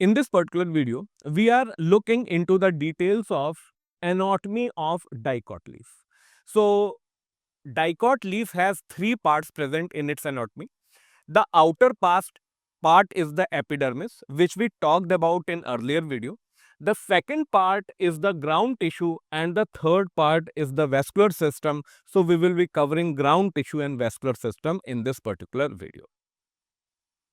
In this particular video, we are looking into the details of anatomy of dicot leaf. So, dicot leaf has three parts present in its anatomy. The outer part is the epidermis, which we talked about in earlier video. The second part is the ground tissue and the third part is the vascular system. So, we will be covering ground tissue and vascular system in this particular video.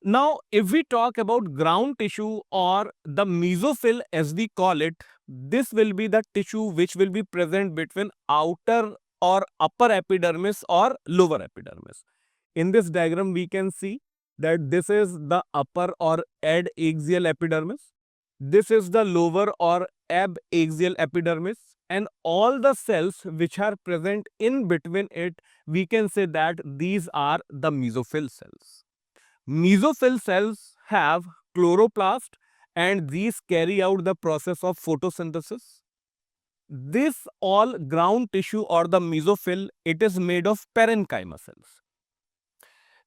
Now, if we talk about ground tissue or the mesophyll as we call it, this will be the tissue which will be present between outer or upper epidermis or lower epidermis. In this diagram, we can see that this is the upper or adaxial epidermis. This is the lower or abaxial epidermis, and all the cells which are present in between it, we can say that these are the mesophyll cells. Mesophyll cells have chloroplast and these carry out the process of photosynthesis. This all ground tissue or the mesophyll, it is made of parenchyma cells.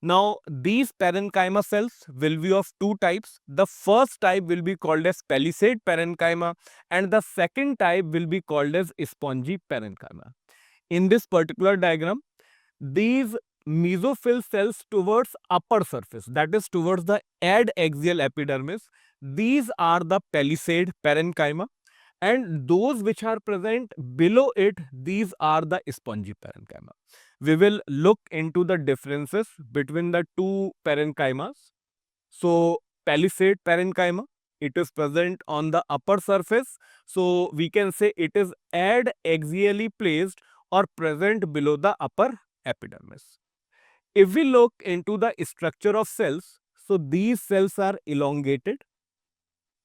Now, these parenchyma cells will be of two types. The first type will be called as palisade parenchyma and the second type will be called as spongy parenchyma. In this particular diagram, these mesophyll cells towards upper surface, that is towards the adaxial epidermis, these are the palisade parenchyma, and those which are present below it, these are the spongy parenchyma. We will look into the differences between the two parenchymas. So, palisade parenchyma, it is present on the upper surface, so we can say it is adaxially placed or present below the upper epidermis. If we look into the structure of cells, so these cells are elongated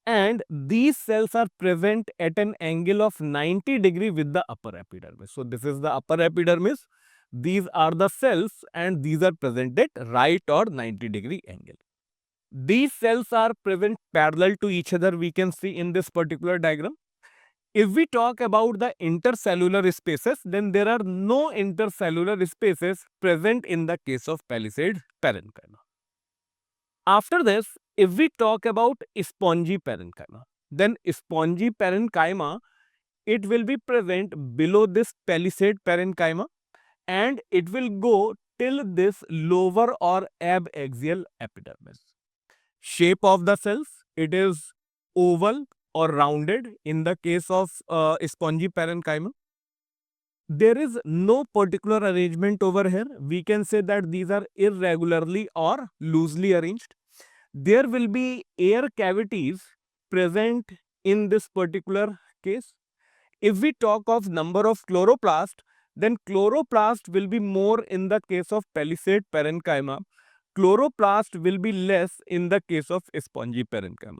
and these cells are present at an angle of 90° with the upper epidermis. So, this is the upper epidermis, these are the cells and these are present at right or 90° angle. These cells are present parallel to each other, we can see in this particular diagram. If we talk about the intercellular spaces, then there are no intercellular spaces present in the case of palisade parenchyma. After this, if we talk about spongy parenchyma, then spongy parenchyma, it will be present below this palisade parenchyma and it will go till this lower or abaxial epidermis. Shape of the cells, it is oval or rounded in the case of spongy parenchyma. There is no particular arrangement over here. We can say that these are irregularly or loosely arranged. There will be air cavities present in this particular case. If we talk of number of chloroplast, then chloroplast will be more in the case of palisade parenchyma. Chloroplast will be less in the case of spongy parenchyma.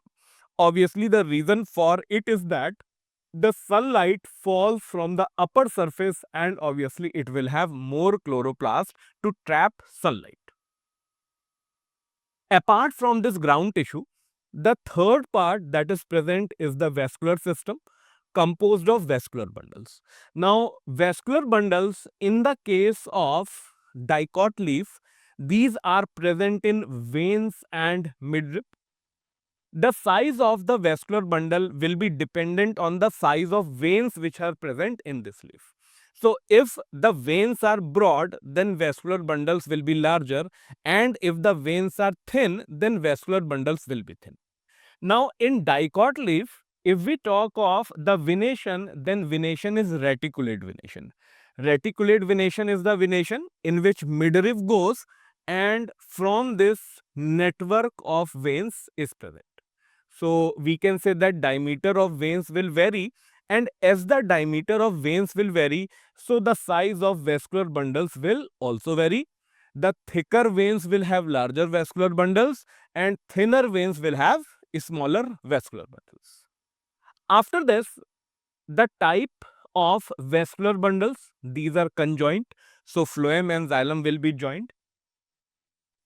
Obviously, the reason for it is that the sunlight falls from the upper surface and obviously it will have more chloroplast to trap sunlight. Apart from this ground tissue, the third part that is present is the vascular system composed of vascular bundles. Now, vascular bundles in the case of dicot leaf, these are present in veins and midrib. The size of the vascular bundle will be dependent on the size of veins which are present in this leaf. So, if the veins are broad, then vascular bundles will be larger, and if the veins are thin, then vascular bundles will be thin. Now, in dicot leaf, if we talk of the venation, then venation is reticulate venation. Reticulate venation is the venation in which midrib goes and from this network of veins is present. So, we can say that diameter of veins will vary, and as the diameter of veins will vary, so the size of vascular bundles will also vary. The thicker veins will have larger vascular bundles and thinner veins will have smaller vascular bundles. After this, the type of vascular bundles, these are conjoint. So, phloem and xylem will be joined.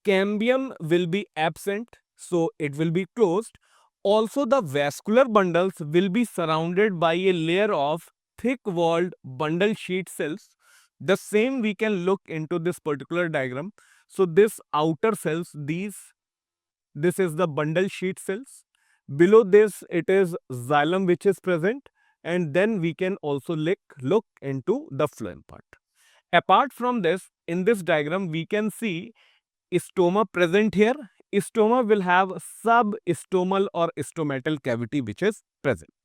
Cambium will be absent, so it will be closed. Also, the vascular bundles will be surrounded by a layer of thick-walled bundle sheet cells. The same we can look into this particular diagram. So, this outer cells, this is the bundle sheet cells. Below this, it is xylem which is present, and then we can also look into the phloem part. Apart from this, in this diagram, we can see stoma present here. Stoma will have substomal or stomatal cavity which is present.